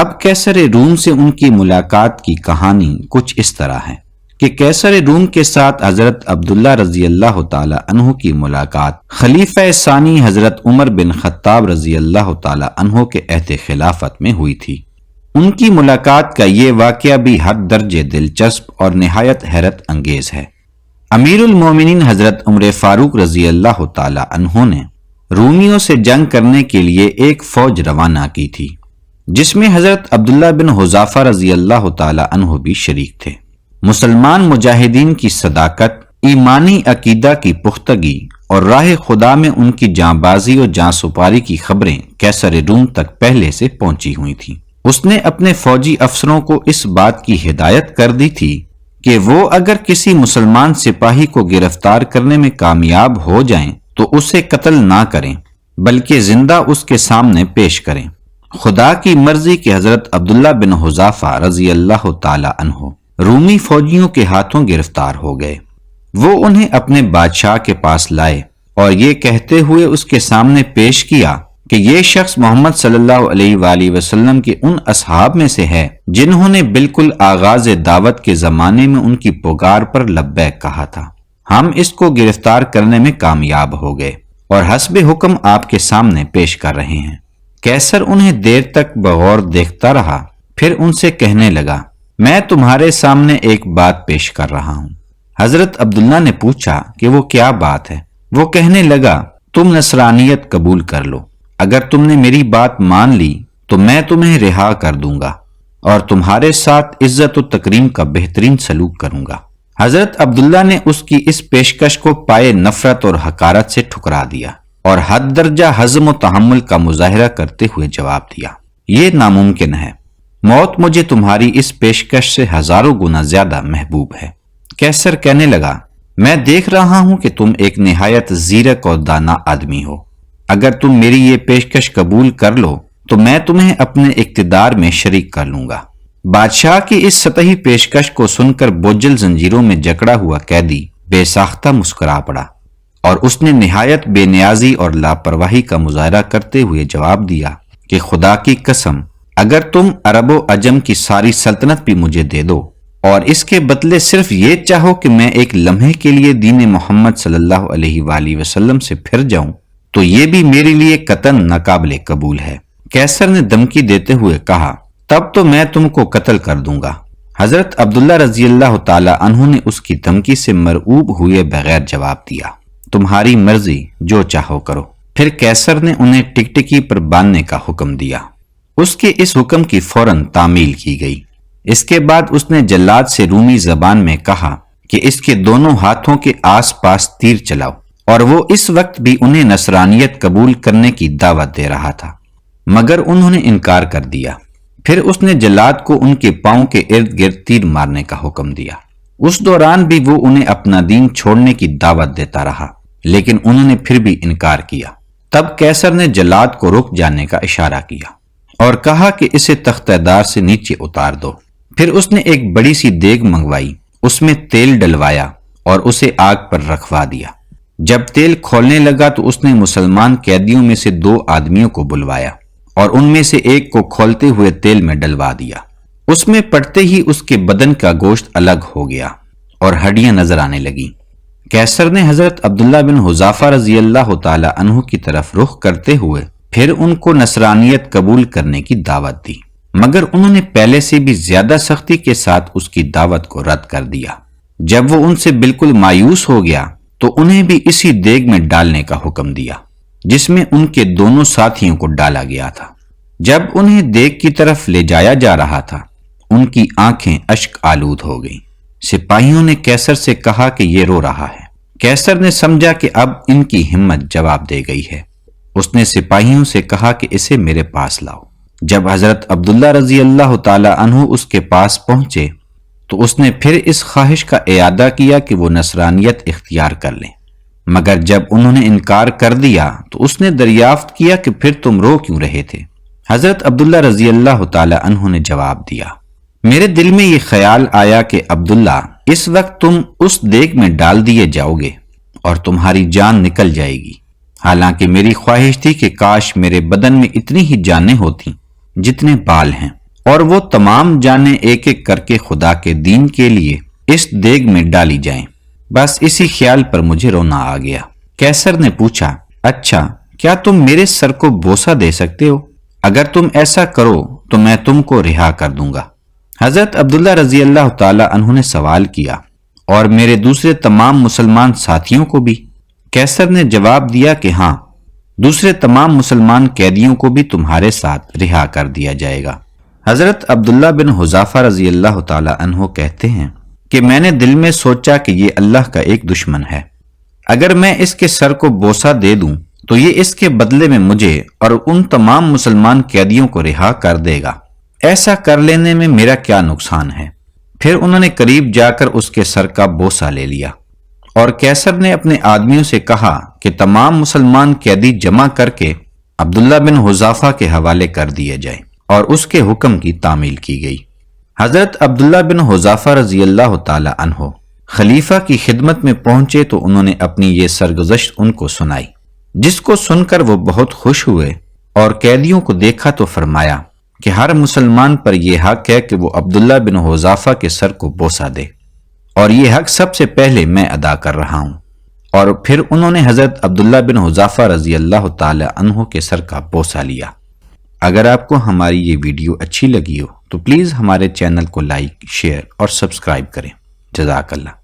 اب کیسر روم سے ان کی ملاقات کی کہانی کچھ اس طرح ہے کہ کیسر روم کے ساتھ حضرت عبداللہ رضی اللہ تعالی عنہ کی ملاقات خلیفہ ثانی حضرت عمر بن خطاب رضی اللہ تعالی عنہ کے عہد خلافت میں ہوئی تھی۔ ان کی ملاقات کا یہ واقعہ بھی حد درجے دلچسپ اور نہایت حیرت انگیز ہے۔ امیر المومنین حضرت عمر فاروق رضی اللہ تعالی عنہ نے رومیوں سے جنگ کرنے کے لیے ایک فوج روانہ کی تھی، جس میں حضرت عبداللہ بن حذافہ رضی اللہ تعالی عنہ بھی شریک تھے۔ مسلمان مجاہدین کی صداقت، ایمانی عقیدہ کی پختگی اور راہ خدا میں ان کی جانبازی اور جانسپاری کی خبریں کیسر روم تک پہلے سے پہنچی ہوئی تھیں۔ اس نے اپنے فوجی افسروں کو اس بات کی ہدایت کر دی تھی کہ وہ اگر کسی مسلمان سپاہی کو گرفتار کرنے میں کامیاب ہو جائیں تو اسے قتل نہ کریں بلکہ زندہ اس کے سامنے پیش کریں۔ خدا کی مرضی کہ حضرت عبداللہ بن حذافہ رضی اللہ تعالی عنہ رومی فوجیوں کے ہاتھوں گرفتار ہو گئے۔ وہ انہیں اپنے بادشاہ کے پاس لائے اور یہ کہتے ہوئے اس کے سامنے پیش کیا کہ یہ شخص محمد صلی اللہ علیہ وآلہ وسلم کے ان اصحاب میں سے ہے جنہوں نے بالکل آغاز دعوت کے زمانے میں ان کی پکار پر لبیک کہا تھا۔ ہم اس کو گرفتار کرنے میں کامیاب ہو گئے اور حسب حکم آپ کے سامنے پیش کر رہے ہیں۔ کیسر انہیں دیر تک بغور دیکھتا رہا، پھر ان سے کہنے لگا، میں تمہارے سامنے ایک بات پیش کر رہا ہوں۔ حضرت عبداللہ نے پوچھا کہ وہ کیا بات ہے؟ وہ کہنے لگا، تم نصرانیت قبول کر لو۔ اگر تم نے میری بات مان لی تو میں تمہیں رہا کر دوں گا اور تمہارے ساتھ عزت و تکریم کا بہترین سلوک کروں گا۔ حضرت عبداللہ نے اس کی اس پیشکش کو پائے نفرت اور حقارت سے ٹھکرا دیا اور حد درجہ حزم و تحمل کا مظاہرہ کرتے ہوئے جواب دیا، یہ ناممکن ہے، موت مجھے تمہاری اس پیشکش سے ہزاروں گنا زیادہ محبوب ہے۔ کیسر کہنے لگا، میں دیکھ رہا ہوں کہ تم ایک نہایت زیرک اور دانا آدمی ہو۔ اگر تم میری یہ پیشکش قبول کر لو تو میں تمہیں اپنے اقتدار میں شریک کر لوں گا۔ بادشاہ کی اس سطحی پیشکش کو سن کر بوجھل زنجیروں میں جکڑا ہوا قیدی بے ساختہ مسکرا پڑا اور اس نے نہایت بے نیازی اور لاپرواہی کا مظاہرہ کرتے ہوئے جواب دیا کہ خدا کی قسم، اگر تم عرب و عجم کی ساری سلطنت بھی مجھے دے دو اور اس کے بدلے صرف یہ چاہو کہ میں ایک لمحے کے لیے دین محمد صلی اللہ علیہ وآلہ وسلم سے پھر جاؤں تو یہ بھی میرے لیے قطعاً ناقابل قبول ہے۔ کیسر نے دھمکی دیتے ہوئے کہا، تب تو میں تم کو قتل کر دوں گا۔ حضرت عبداللہ رضی اللہ تعالی عنہ نے اس کی دھمکی سے مرعوب ہوئے بغیر جواب دیا، تمہاری مرضی، جو چاہو کرو۔ پھر کیسر نے انہیں ٹکٹکی پر باندھنے کا حکم دیا۔ اس کے اس حکم کی فوراً تعمیل کی گئی۔ اس کے بعد اس نے جلاد سے رومی زبان میں کہا کہ اس کے دونوں ہاتھوں کے آس پاس تیر چلاؤ، اور وہ اس وقت بھی انہیں نصرانیت قبول کرنے کی دعوت دے رہا تھا، مگر انہوں نے انکار کر دیا۔ پھر اس نے جلاد کو ان کے پاؤں کے ارد گرد تیر مارنے کا حکم دیا۔ اس دوران بھی وہ انہیں اپنا دین چھوڑنے کی دعوت دیتا رہا، لیکن انہوں نے پھر بھی انکار کیا۔ تب کیسر نے جلاد کو رک جانے کا اشارہ کیا اور کہا کہ اسے تختہ دار سے نیچے اتار دو۔ پھر اس نے ایک بڑی سی دیگ منگوائی، اس میں تیل ڈلوایا اور اسے آگ پر رکھوا دیا۔ جب تیل کھولنے لگا تو اس نے مسلمان قیدیوں میں سے 2 آدمیوں کو بلوایا اور ان میں سے ایک کو کھولتے ہوئے تیل میں ڈلوا دیا۔ اس میں پڑتے ہی اس کے بدن کا گوشت الگ ہو گیا اور ہڈیاں نظر آنے لگیں۔ کیسر نے حضرت عبداللہ بن حذافہ رضی اللہ تعالی عنہ کی طرف رخ کرتے ہوئے پھر ان کو نصرانیت قبول کرنے کی دعوت دی، مگر انہوں نے پہلے سے بھی زیادہ سختی کے ساتھ اس کی دعوت کو رد کر دیا۔ جب وہ ان سے بالکل مایوس ہو گیا تو انہیں بھی اسی دیگ میں ڈالنے کا حکم دیا جس میں ان کے دونوں ساتھیوں کو ڈالا گیا تھا۔ جب انہیں دیگ کی طرف لے جایا جا رہا تھا، ان کی آنکھیں اشک آلود ہو گئیں۔ سپاہیوں نے کیسر سے کہا کہ یہ رو رہا ہے۔ کیسر نے سمجھا کہ اب ان کی ہمت جواب دے گئی ہے۔ اس نے سپاہیوں سے کہا کہ اسے میرے پاس لاؤ۔ جب حضرت عبداللہ رضی اللہ تعالی عنہ اس کے پاس پہنچے تو اس نے پھر اس خواہش کا اعادہ کیا کہ وہ نصرانیت اختیار کر لیں، مگر جب انہوں نے انکار کر دیا تو اس نے دریافت کیا کہ پھر تم رو کیوں رہے تھے؟ حضرت عبداللہ رضی اللہ تعالی عنہ نے جواب دیا، میرے دل میں یہ خیال آیا کہ عبداللہ، اس وقت تم اس دیگ میں ڈال دیے جاؤ گے اور تمہاری جان نکل جائے گی، حالانکہ میری خواہش تھی کہ کاش میرے بدن میں اتنی ہی جانیں ہوتی جتنے بال ہیں اور وہ تمام جانیں ایک ایک کر کے خدا کے دین کے لیے اس دیگ میں ڈالی جائیں۔ بس اسی خیال پر مجھے رونا آ گیا۔ کیسر نے پوچھا، اچھا کیا تم میرے سر کو بوسہ دے سکتے ہو؟ اگر تم ایسا کرو تو میں تم کو رہا کر دوں گا۔ حضرت عبداللہ رضی اللہ تعالی عنہ نے سوال کیا، اور میرے دوسرے تمام مسلمان ساتھیوں کو بھی؟ کیسر نے جواب دیا کہ ہاں، دوسرے تمام مسلمان قیدیوں کو بھی تمہارے ساتھ رہا کر دیا جائے گا۔ حضرت عبداللہ بن حذافہ رضی اللہ تعالی عنہ کہتے ہیں کہ میں نے دل میں سوچا کہ یہ اللہ کا ایک دشمن ہے، اگر میں اس کے سر کو بوسہ دے دوں تو یہ اس کے بدلے میں مجھے اور ان تمام مسلمان قیدیوں کو رہا کر دے گا۔ ایسا کر لینے میں میرا کیا نقصان ہے؟ پھر انہوں نے قریب جا کر اس کے سر کا بوسہ لے لیا، اور کیسر نے اپنے آدمیوں سے کہا کہ تمام مسلمان قیدی جمع کر کے عبداللہ بن حذافہ کے حوالے کر دیے جائیں، اور اس کے حکم کی تعمیل کی گئی۔ حضرت عبداللہ بن حذافہ رضی اللہ تعالی عنہ خلیفہ کی خدمت میں پہنچے تو انہوں نے اپنی یہ سرگزشت ان کو سنائی، جس کو سن کر وہ بہت خوش ہوئے، اور قیدیوں کو دیکھا تو فرمایا کہ ہر مسلمان پر یہ حق ہے کہ وہ عبداللہ بن حذافہ کے سر کو بوسہ دے، اور یہ حق سب سے پہلے میں ادا کر رہا ہوں۔ اور پھر انہوں نے حضرت عبداللہ بن حذافہ رضی اللہ تعالی عنہ کے سر کا بوسہ لیا۔ اگر آپ کو ہماری یہ ویڈیو اچھی لگی ہو تو پلیز ہمارے چینل کو لائک، شیئر اور سبسکرائب کریں۔ جزاک اللہ۔